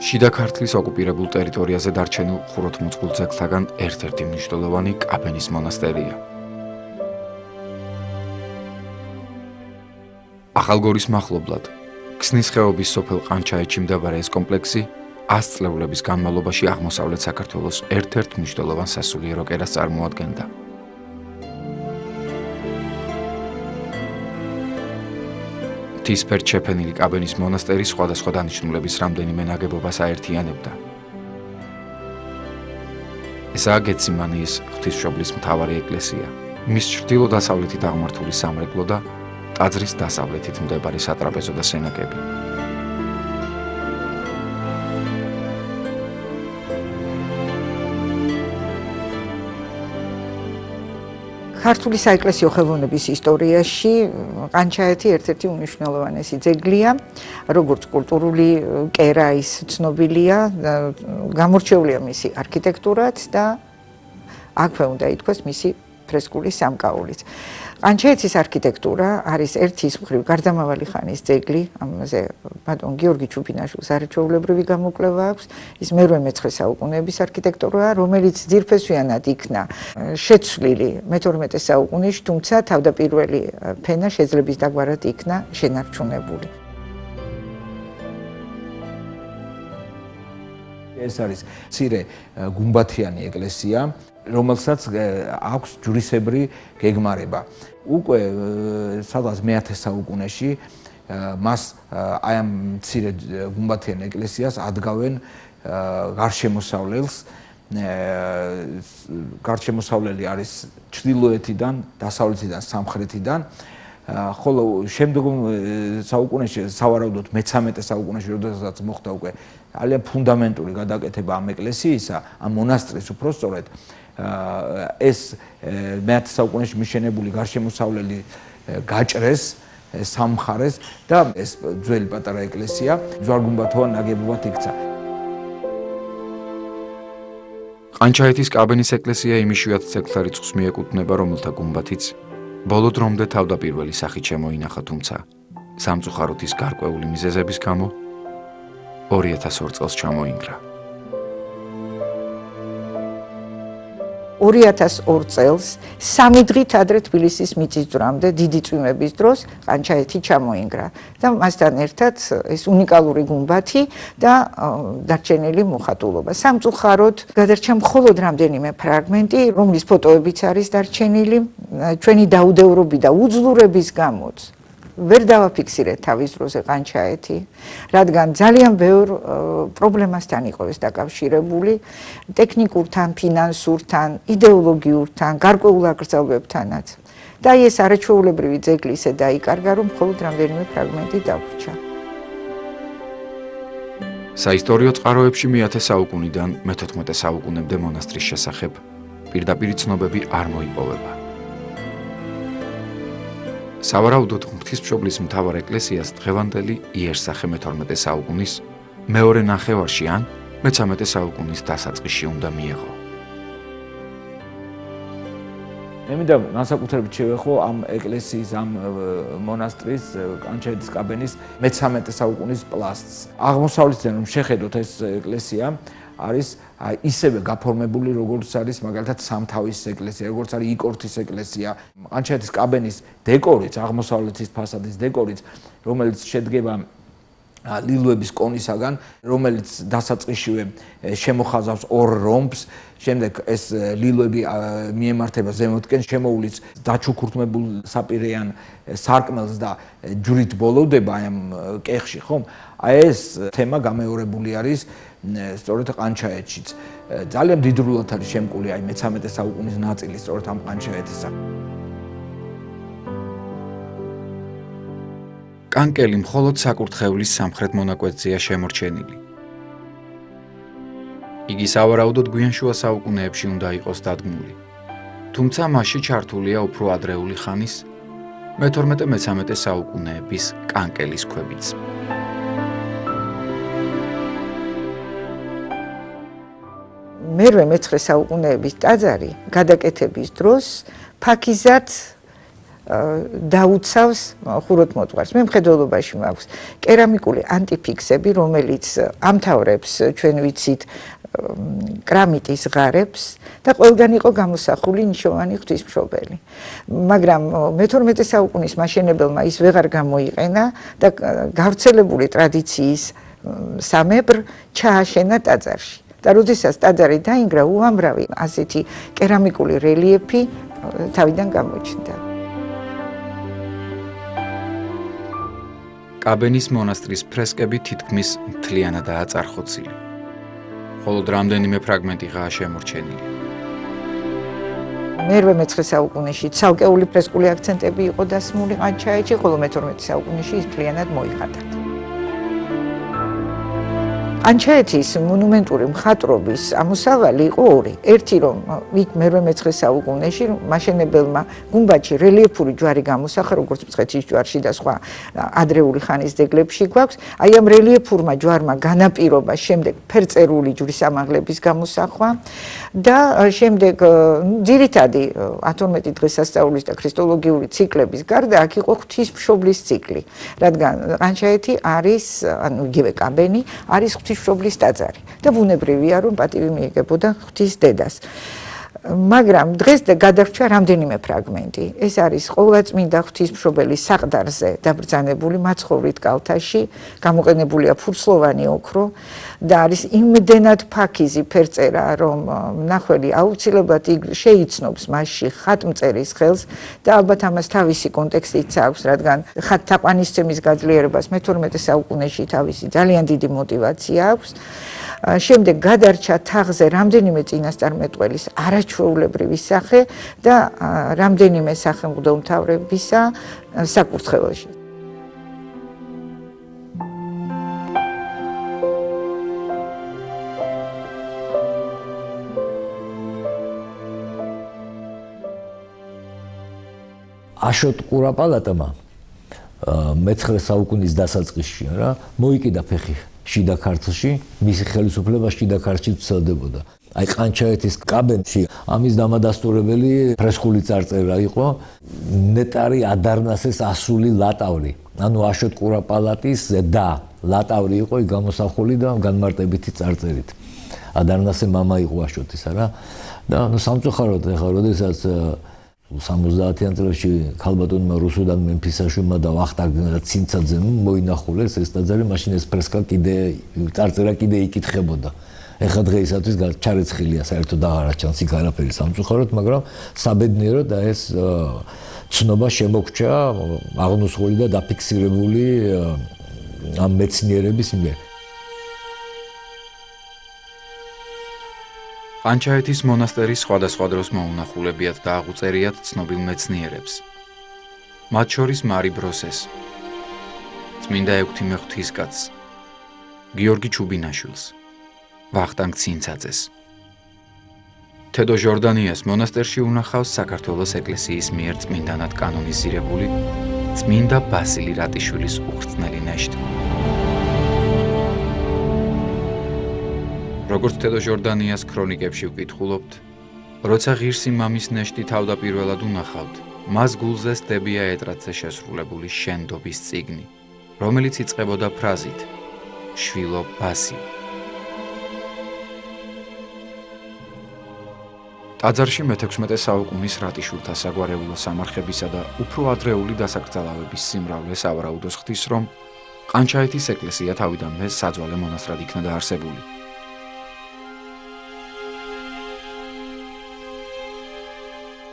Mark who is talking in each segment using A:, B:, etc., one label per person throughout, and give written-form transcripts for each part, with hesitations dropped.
A: შიდა ქართლის ოკუპირებულ ტერიტორიაზე დარჩენილ ხუროთმოწყვილ ძეგლთაგან ერთ-ერთი მნიშვნელოვანი კაბენის მონასტერია. ახალგორის მახლობლად, ქსნის ხეობის სოფელ ყანჩაეთში მდებარე ეს კომპლექსი 100 წლეულების განმავლობაში აღმოსავლეთ საქართველოს ერთ-ერთ მნიშვნელოვან სასულიერო კერას წარმოადგენდა. მთისფერთ შეფენილი კაბენის მონასტერი სხვადასხვა დანიშნულების რამდენიმე ნაგებობას აერთიანებდა. ესაა გეციმანიის ღვთისმშობლის მთავარი ეკლესია, მის ჩრდილო-დასავლეთით აღმართული სამრეკლო და ტაძრის დასავლეთით მდებარე სატრაპეზო და სენაკები.
B: ქართული საეკლესიო ხელოვნების ისტორიაში ყანჩაეთი ერთ-ერთი უმნიშვნელოვანესი ძეგლია, როგორც კულტურული კერა ის ცნობილია, გამორჩეულია მისი არქიტექტურაც და აქვე უნდა ითქვას მისი ფრესკული სამკაულიც. ყანჩაეთის არქიტექტურა არის ერთის მხრივ გარდამავალი ხანის ძეგლი, ამაზე ბატონ გიორგი ჩუბინაშვილს არაჩვეულებრივი გამოკვლევა აქვს. ის მე-19 საუკუნეების არქიტექტურაა, რომელიც ძირფესვიანად იქნა შეცვლილი მე-12 საუკუნეში, თუმცა თავდაპირველი ფენა შეძლების დაგვარად იქნა შენარჩუნებული.
C: ეს არის მცირე გუმბათიანი ეკლესია, რომელსაც აქვს ჯვრისებრი გეგმარება. უკვე სადღაც მე-10 საუკუნეში მას აი ამ მცირე გუმბათიან ეკლესიას ადგავენ გარშემოსავლელს. გარშემოსავლელი არის ჩრდილოეთიდან, დასავლეთიდან, სამხრეთიდან. ხოლო შემდგომ საუკუნეში, სავარაუდოდ მე-13 საუკუნეში, როდესაც მოხდა უკვე ძალიან ფუნდამენტური გადაკეთება ამ ეკლესიისა, ამ მონასტრის უпростоრედ, ეს მე-10 საუკუნეში მიშენებული გარშემოსავლელი გაჭრეს, სამხარეს და ეს ძველი პატარა ეკლესია ჯვარგუმბათოვან ნაგებობად იქცა.
A: ყანჩაეთის კაბენის ეკლესია იმ იშვიათ ძეგლთა რიცხვს მიეკუთვნება, რომელთა გუმბათიც ბოლო დრომდე თავდაპირველი სახით შემოინახა, თუმცა სამწუხაროდ ის გარკვეული მიზეზების გამო 2002 წელს ჩამოინგრა.
B: 2002 წელს 3 დღით ადრე თბილისის მიწისძვრამდე დიდი წვიმების დროს ყანჩაეთი ჩამოინგრა და მასთან ერთად ეს უნიკალური გუმბათი და დარჩენილი მოხატულობა. სამწუხაროდ გადარჩა მხოლოდ რამდენიმე ფრაგმენტი, რომლის ფოტოებიც არის დარჩენილი. ჩვენი დაუდევრობის და უძლურების გამოც ვერ დავაფიქსირეთ თავის დროზე ყანჩაეთი, რადგან ძალიან ბევრ პრობლემასთან იყო ეს დაკავშირებული, ტექნიკურთან, ფინანსურთან, იდეოლოგიურთან, გარკვეულ აკრძალვებთანაც. და ეს არაჩვეულებრივი ძეგლი ისე დაიკარგა, რომ მხოლოდ რამდენიმე ფრაგმენტი დაგვრჩა.
A: საისტორიო წყაროებში მე-10 საუკუნიდან მე-14 საუკუნემდე მონასტრის შესახებ პირდაპირ ცნობები არ მოიპოვება. სავარაუდოდ ღვთისმშობლის მთავარ ეკლესიას დღევანდელი იერსახე მე-12 საუკუნის მეორე ნახევარში ან მე-13 საუკუნის დასაწყისში უნდა მიეღო.
C: მე მინდა განსაკუთრებით შევეხო ამ ეკლესიის, ამ მონასტრის, ყანჩაეთის კაბენის მე-13 საუკუნის პლასტს. აღმოსავლეთიდან რომ შეხედოთ ეს ეკლესია არის ისევე გაფორმებული, როგორც არის მაგალითად სამთავის ეკლესია, როგორც არის იკორთის ეკლესია. ყანჩაეთის კაბენის დეკორიც, აღმოსავლეთის ფასადის დეკორიც, რომელიც შედგება ლილვების კონისაგან, რომელიც დასაწყისშივე შემოხაზავს ორ რომბს, შემდეგ ეს ლილვები მიემართება ზემოთკენ, შემოულის დაჩუქურთმებულ საპირეან სარკმელს და ჯვრით ბოლოვდება აი ამ კეხში, ხომ? აი ეს თემა გამეორებული არის სწორედ ყანჩაეთშიც. ძალიან დიდრულად არის შემკული აი მე-13 საუკუნის ნაწილი სწორედ ამ ყანჩაეთისა.
A: კანკელი მხოლოდ საკურთხევლის სამხრეთ მონაკვეთზეა შემორჩენილი. იგი სავარაუდოდ გვიანშუა საუკუნეებში უნდა იყოს დადგმული. თუმცა მასში ჩართულია უფრო ადრეული ხანის მე-12-მე-13 საუკუნეების კანკელის ქვებიც.
B: მე-19 საუკუნეების ტაძარი გადაკეთების დროს ფაქიზად დაუცავს ხუროთმოძღვარს. მე მხედველობაში მაქვს კერამიკული ანტიფიქსები, რომელიც ამთავრებს ჩვენ ვიცით კრამიტის ღარებს და ყველგან იყო გამოსახული ნიშოვანი ღვთისმშობელი. მაგრამ მე-12 საუკუნის მაშენებელმა ის ვეღარ გამოიყენა და გავრცელებული ტრადიციის სამებრ ჩააშენა ტაძარში. და როდესაც ტაძარი დაინგრა, უამრავი ასეთი კერამიკული რელიეფი თავიდან გამოჩნდა.
A: კაბენის მონასტრის ფრესკები თითქმის მთლიანადაა წარხოცილი. მხოლოდ რამდენიმე ფრაგმენტიღაა შემორჩენილი.
B: მე-13 საუკუნეში ცალკეული ფრესკული აქცენტები იყო დასმული ყანჩაეთში, ხოლო მე-12 საუკუნეში ის მთლიანად მოიხატა. ყანჩაეთის მონუმენტური მხატვრობის ამოსავალი იყო ორი. ერთი რომ იქ მე-13 საუკუნეში მაშენებელმა გუმბათში რელიეფური ჯვარი გამოსახა, როგორც მცხეთის ჯვარში და სხვა ადრეული ხანის ძეგლებში გვაქვს. აი ამ რელიეფურმა ჯვარმა განაპირობა შემდეგ ფერწერული ჯვრის ამაღლების გამოსახვა და შემდეგ ძირითადი 12 დღესასწაულის და ქრისტოლოგიური ციკლების გარდა აქ იყო ღვთისმშობლის ციკლი, რადგან ყანჩაეთი არის, ანუ იგივე კაბენი არის ღვთისმშობლის ტაძარი და ბუნებრივია რომ პატივი მიიღებოდა ღვთის დედას. მაგრამ დღეს გადარჩა რამდენიმე ფრაგმენტი. ეს არის ყოვლადწმინდა ღვთისმშობელის საყდარზე დაბრძანებული მაცხოვრით კალთაში, გამოყენებულია ფურცლოვანი ოქრო და არის იმდენად ფაქიზი ფერწერა, რომ მნახველი აუცილებლად შეიცნობს მასში ხატმწერის ხელს და ალბათ ამას თავისი კონტექსტიც აქვს, რადგან ხატთაყვანისცემის გაძლიერებას მე-12 საუკუნეში თავისი ძალიან დიდი мотиваცია აქვს. შემდეგ გადარჩა თაღზე რამდენიმე წინასწარმეტყველის არაჩვეულებრივი სახე და რამდენიმე სახელმწიფომთავრებისა საკურთხეველში.
D: აშოტ ყურაპალატმა მე-19 საუკუნის დასაწყისში რა მოიკიდა ფეხი შიდა ქართლში, მისი ხელისუფლება შიდა ქართლში ვრცელდებოდა. აი ყანჩაეთის კაბენში ამის დამადასტურებელი ფრესკული წარწერა იყო ნეტარი ადარნასეს ასული ლატავრი. ანუ აშოტ ყურაპალატის და ლატავრი იყო იქ გამოსახული და განმარტებითი წარწერით. ადარნასე მამა იყო აშოტისა რა. და სამწუხაროდ ეხლა როდესაც 70-იან წლებში ქალბატონმა რუსუდან მემფისაშვილმა და ვახტანგ ცინცაძემ მოინახულეს ეს ტაძარი, მაშინ ეს ფრესკა წარწერა კიდე იკითხებოდა. ეხლა დღეისათვის ჩარეცხილია, საერთოდ აღარ აჩანს იქ არაფერი სამწუხაროდ, მაგრამ საბედნიეროდ ეს ცნობა შემოგჩა აღნუსხული და დაფიქსირებული ამ მეცნიერების მიერ.
A: ყანჩაეთის მონასტერი სხვადასხვა დროს მოუნახულებიათ და აღუწერიათ ცნობილ მეცნიერებს. მათ შორის მარი ბროსეს, წმინდა ექვთიმე ღვთისკაცს, გიორგი ჩუბინაშვილს, ვახტანგ ცინცაძეს. თედო ჟორდანიას მონასტერში უნახავს საქართველოს ეკლესიის მიერ წმინდანად კანონიზირებული წმინდა ბასილი რატიშვილის უხრწნელი ნეშტი. როგორც თედო ჟორდანიას ქრონიკებში ვკითხულობთ, როცა ღირსი მამის ნეშტი თავდაპირველად უნახავთ, მას გულზე სტებია ეტრატზე შესრულებული შენდობის წიგნი, რომელიც იწყებოდა ფრაზით შვილო ბასი. ტაძარში მე-16 საუკუნის რატიშვილთა საგვარეულო სამარხებისა და უფრო ადრეული დასაკრძალავების სიმრავლეს ავარაუდოს ხდის, რომ ყანჩაეთის ეკლესია თავიდანვე საძვალე მონასტრად იქნა დაარსებული.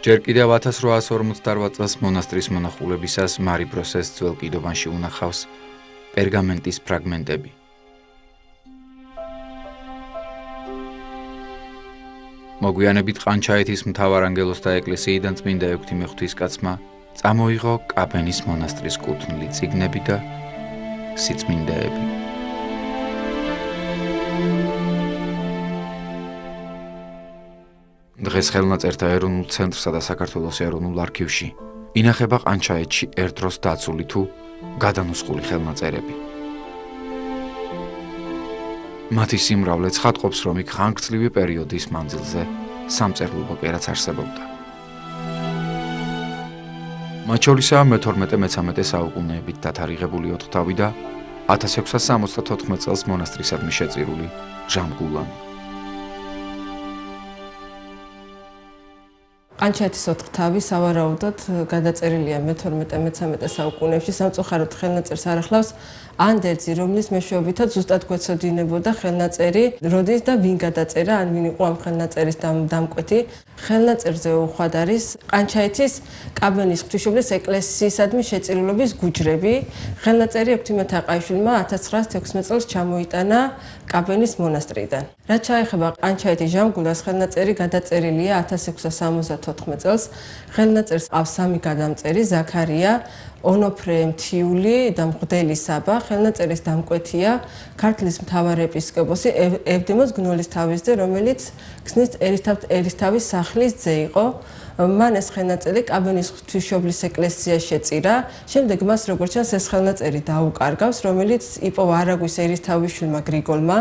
A: ჯერ კიდევ 1858 წელს მონასტრის მონახულებისას მარი ბროსეს ძველ კიდობანში უნახავს პერგამენტის ფრაგმენტები. მოგვიანებით ყანჩაეთის მთავარანგელოზთა ეკლესიიდან წმინდა ექვთიმე ღვთისკაცმა წამოიღო კაბენის მონასტრის კუთვნილი წიგნები და სიწმინდეები. დღეს ხელნაწერთა ეროვნულ ცენტრსა და საქართველოს ეროვნულ არქივში ინახება ყანჩაეთში ერთდროს დაცული თუ გადანუსხული ხელნაწერები. მათი სიმრავლე ცხადყოფს, რომ იქ ხანგრძლივი პერიოდის მანძილზე სამწერლობო კერაც არსებობდა. მათ შორისაა მე-12-13 საუკუნეებით დათარიღებული 4 თავი და 1674 წელს მონასტრისადმი შეწირული ჟამგულანი.
E: ყანჩაეთის 4 თავი სავარაუდოდ გადაწერილია მე-12-13 საუკუნეებში. სამწუხაროდ ხელნაწერს არ ახლავს ანდერძი, რომლის მეშვეობითაც ზუსტად გვეცოდინებოდა ხელნაწერი, როდის და ვინ გადაწერა, ან ვინ იყო ამ ხელნაწერის დამკვეთი. ხელნაწერზე უხვად არის ყანჩაეთის კაბენის ღვთისმშობლის ეკლესიისადმი შეწირულობის გუჯრები. ხელნაწერი ექვთიმე თაყაიშვილმა 1916 წელს ჩამოიტანა კაბენის მონასტრიდან. რაც შეეხება ყანჩაეთის ჟამგულას, ხელნაწერი გადაწერილია 1674 წელს. ხელნაწერს ყავს 3 გადამწერი: ზაქარია, ონოფრე მთიული და მღვდელი საბა. ხელნაწერის დამკვეთია ქართლის მთავარეპისკოპოსი ევდემოს გნოლისთავისძე, რომელიც ქსნის ერისთავის სახლის ძე იყო. მან ეს ხელნაწერი კაბენის ღვთისმშობლის ეკლესიაში შეწირა. შემდეგ მას როგორც ჩანს ეს ხელნაწერი დაუკარგავს, რომელიც იპოვა არაგვის ერისთავისშვილმა გრიგოლმა.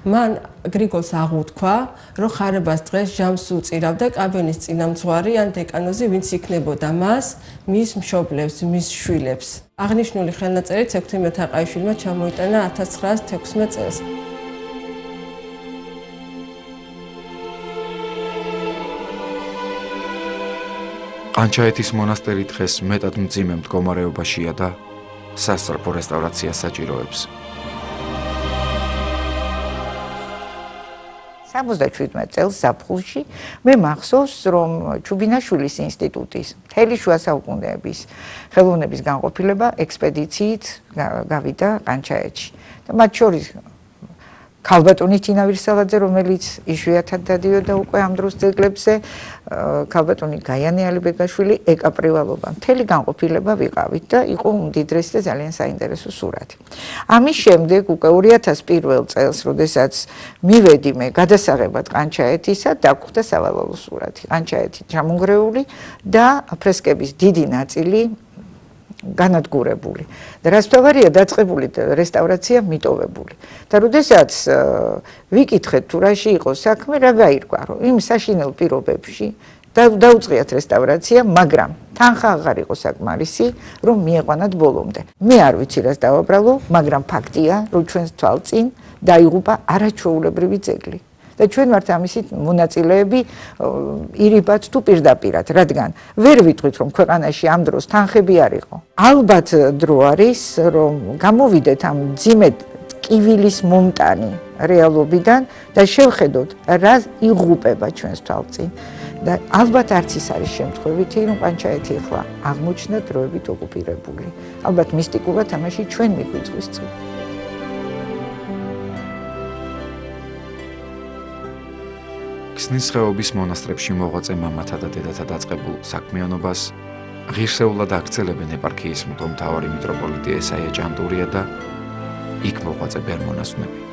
E: მან გრიგოლს აღუთქვა, რომ ხარებას დღეს ჟამს უწირავდა კაბენის წინამძღვარი ან დეკანოზი, ვინც იქნებოდა მას, მის მშობლებს, მის შვილებს. აღნიშნული ხელნაწერით ექვთიმე თაყაიშვილმა ჩამოიტანა 1916 წელს.
A: ყანჩაეთის მონასტერი დღეს მეტად მძიმე მდგომარეობაშია და სასწრაფო რესტავრაციას საჭიროებს.
B: 77 წელს ზაფხულში მე მახსოვს, რომ ჩუბინაშვილის ინსტიტუტის მთელი შუა საუკუნეების ხელოვნების განყოფილება ექსპედიციით გავიდა ყანჩაეთში. და მათ შორის ქალბატონი თინა ვირსალაძე, რომელიც იშვიათად დადიოდა უკვე ამ დროს ძეგლებზე, ქალბატონი გაიანე ალიბეგაშვილი, ეკაპრივალობა. მთელი განყოფილება ვიყავით და იყო უმდიდრესი და ძალიან საინტერესო სურათი. ამის შემდეგ უკვე 2001 წელს, როდესაც მივედი მე გადასაღებად ყანჩაეთისა, დაგხვდა სავალალო სურათი. ყანჩაეთი ჩამონგრეული და ფრესკების დიდი ნაწილი განადგურებული. და რაც თავარია დაწყებული რესტავრაცია მიტოვებული. და როდესაც ვიკითხეთ თუ რაში იყო საქმე, რა გაირკვა, რომ იმ საშინელ პირობებში დაუწყიათ რესტავრაცია, მაგრამ თანხა აღარ იყო საკმარისი, რომ მieყვანათ ბოლომდე. მე არ ვიცი რას დავაბრალო, მაგრამ ფაქტია, რომ ჩვენს თვალწინ დაიღუპა არაჩვეულებრივი ძეგლი. და ჩვენ ვართ ამისით მონაწილეები ირიბად თუ პირდაპირად, რადგან ვერ ვიტყვით, რომ ქვეყანაში ამ დროს თანხები არ იყო. ალბათ დრო არის, რომ გამოვიდეთ ამ მძიმე ტკივილის მომტანი რეალობიდან და შევხედოთ, რა იღუპება ჩვენს თვალწინ. და ალბათ არც ის არის შემთხვევითი, რომ ყანჩაეთი ახლა აღმოჩნდა დროებით ოკუპირებული. ალბათ მისტიკურად ამაში ჩვენ მიგვიწვის წინ.
A: ქსნის ხეობის მონასტრებში მოღვაწე მამათა და დედათა დაწყებულ საქმიანობას ღირსეულად აქცელებენ ეპარქიის მღვდელმთავარი მიტროპოლიტი ესაია ჭანტურია და იქ მოღვაწე ბერმონაზვნები.